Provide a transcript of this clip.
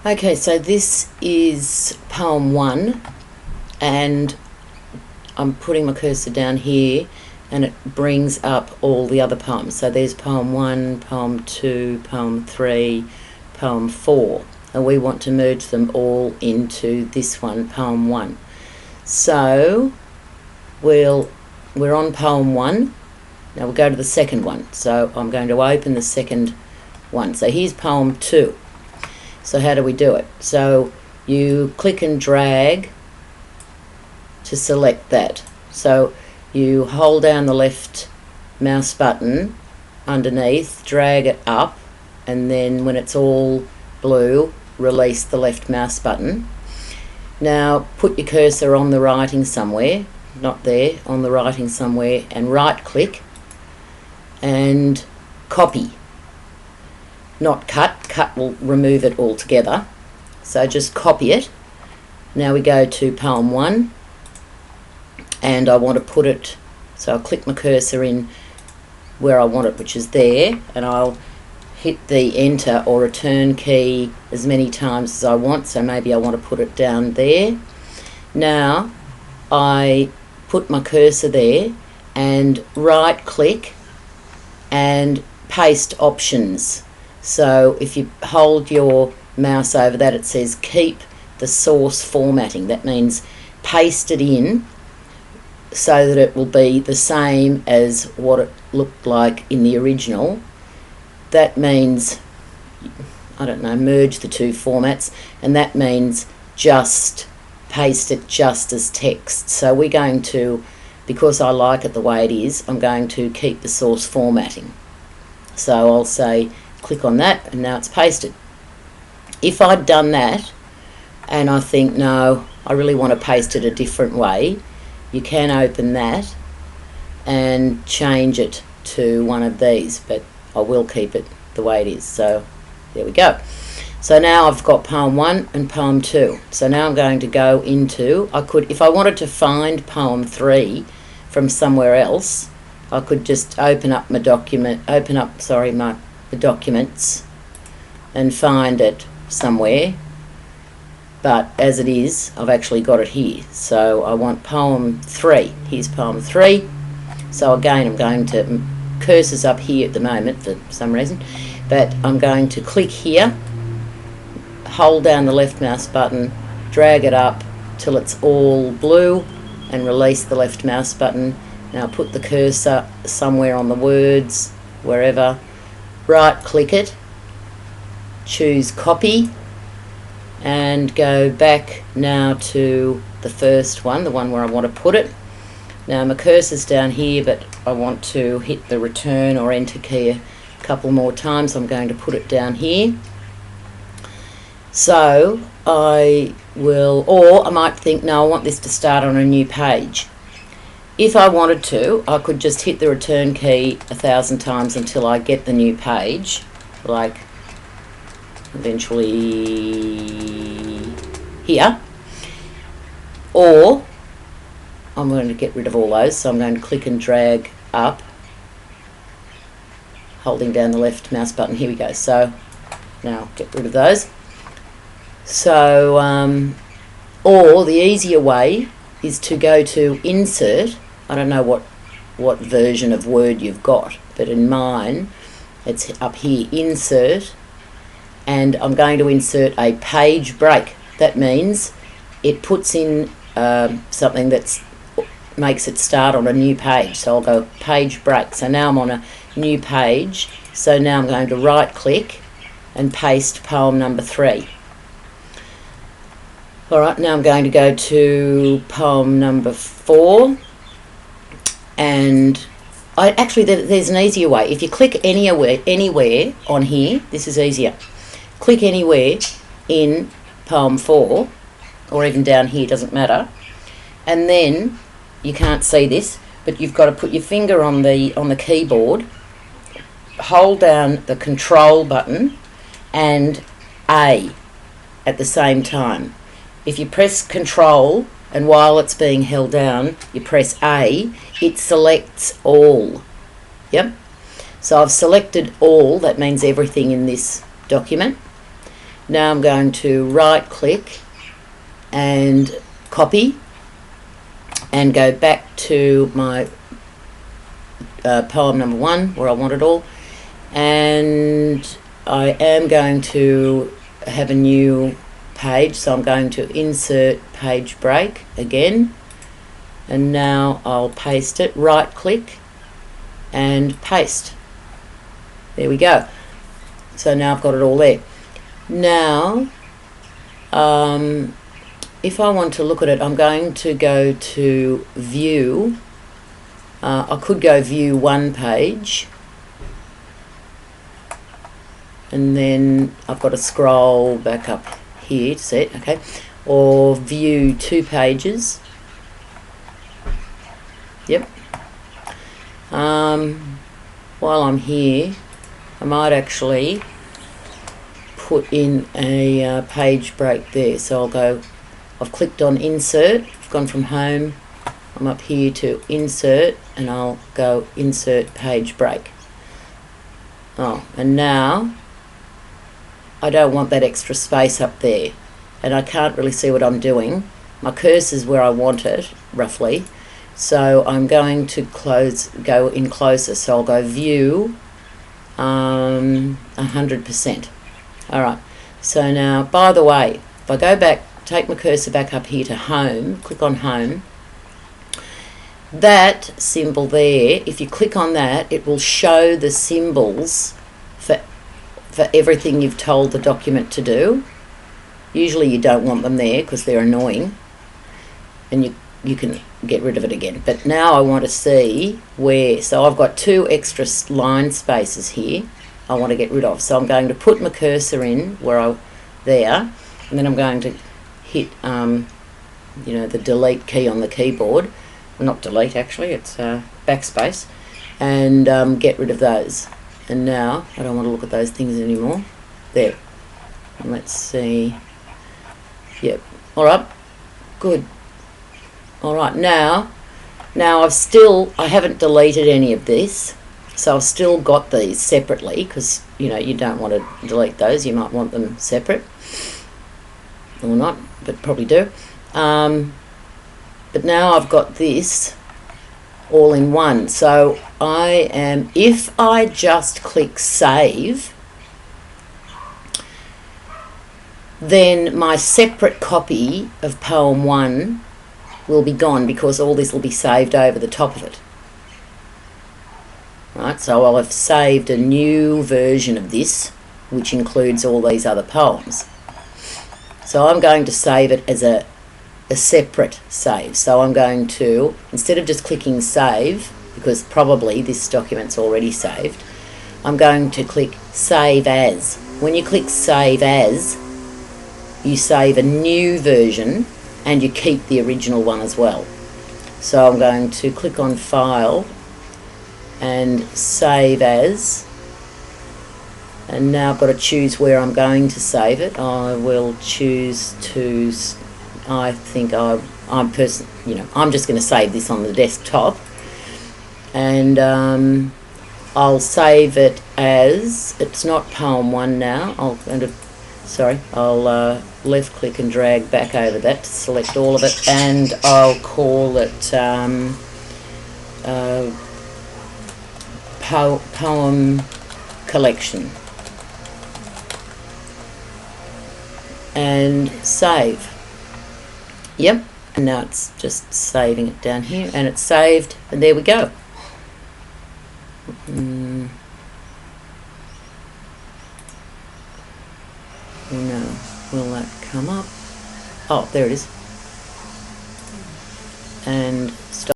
Okay, so this is poem 1, and I'm putting my cursor down here and it brings up all the other poems. So there's poem 1, poem 2, poem 3, poem 4, and we want to merge them all into this one, poem 1. So we're on poem 1. Now we'll go to the second one. So I'm going to open the second one. So here's poem 2. So how do we do it? So you click and drag to select that. So you hold down the left mouse button underneath, drag it up, and then when it's all blue, release the left mouse button. Now put your cursor on the writing somewhere, not there, on the writing somewhere, and right click and copy. Not cut will remove it altogether. So just copy it. Now we go to poem 1 and I want to put it, so I'll click my cursor in where I want it, which is there, and I'll hit the enter or return key as many times as I want. So maybe I want to put it down there. Now I put my cursor there and right click and paste options. So if you hold your mouse over that, it says keep the source formatting. That means paste it in so that it will be the same as what it looked like in the original. That means, I don't know, merge the two formats, and that means just paste it just as text. So we're going to, because I like it the way it is, I'm going to keep the source formatting. So I'll say click on that and now it's pasted. If I'd done that and I think, no, I really want to paste it a different way, you can open that and change it to one of these, but I will keep it the way it is. So there we go. So now I've got poem 1 and poem 2. So now I'm going to go into, I could, if I wanted to find poem 3 from somewhere else, I could just open up my document, the documents and find it somewhere. But as it is, I've actually got it here. So I want poem 3. Here's poem 3. So again, I'm going to, cursor's up here at the moment for some reason, but I'm going to click here, hold down the left mouse button, drag it up till it's all blue and release the left mouse button. Now put the cursor somewhere on the words, wherever, right click it, choose copy, and go back now to the first one, the one where I want to put it. Now my cursor's down here, but I want to hit the return or enter key a couple more times. I'm going to put it down here. So I will, or I might think, no, I want this to start on a new page. If I wanted to, I could just hit the return key 1,000 times until I get the new page, like eventually here. Or I'm going to get rid of all those, so I'm going to click and drag up, holding down the left mouse button. Here we go. So now get rid of those. So, or the easier way is to go to insert. I don't know what version of Word you've got, but in mine it's up here, insert, and I'm going to insert a page break. That means it puts in something that makes it start on a new page. So I'll go page break. So now I'm on a new page. So now I'm going to right click and paste poem number 3. Alright, now I'm going to go to poem number 4, and there's an easier way. If you click anywhere on here, this is easier. Click anywhere in poem 4, or even down here, doesn't matter, and then you can't see this, but you've got to put your finger on the keyboard, hold down the control button and A at the same time. If you press control and while it's being held down you press A, it selects all. Yep. So I've selected all, that means everything in this document. Now I'm going to right click and copy and go back to my poem number 1 where I want it all, and I am going to have a new page, so I'm going to insert page break again, and now I'll paste it, right click and paste. There we go. So now I've got it all there. Now if I want to look at it, I'm going to go to view. I could go view one page, and then I've got to scroll back up here to see it, okay, or view 2 pages. Yep. While I'm here, I might actually put in a page break there. So I'll go, I've clicked on insert, I've gone from home, I'm up here to insert, and I'll go insert page break. Oh, and now I don't want that extra space up there, and I can't really see what I'm doing. My cursor's where I want it, roughly, so I'm going to go in closer, so I'll go view 100%. Alright, so now, by the way, if I go back, take my cursor back up here to home, click on home, that symbol there, if you click on that, it will show the symbols for everything you've told the document to do. Usually you don't want them there because they're annoying, and you can get rid of it again. But now I want to see where, so I've got 2 extra line spaces here I want to get rid of. So I'm going to put my cursor in there, and then I'm going to hit the delete key on the keyboard. Not delete, actually, it's backspace, and get rid of those. And now I don't want to look at those things anymore. There. And let's see. Yep. All right. Good. All right. Now I haven't deleted any of this, so I've still got these separately, because you don't want to delete those. You might want them separate, or not, but probably do. But now I've got this all in one. So if I just click save, then my separate copy of poem 1 will be gone, because all this will be saved over the top of it. Right, so I'll have saved a new version of this, which includes all these other poems. So I'm going to save it as a separate save. So I'm going to, instead of just clicking save, because probably this document's already saved, I'm going to click save as. When you click save as, you save a new version and you keep the original one as well. So I'm going to click on file and save as, and now I've got to choose where I'm going to save it. I will choose to, I think I'm just going to save this on the desktop, and I'll save it as, it's not poem 1 now. I'll left click and drag back over that to select all of it, and I'll call it poem collection, and save. Yep, and now it's just saving it down here, and it's saved, and there we go. No, will that come up? Oh, there it is. And stop.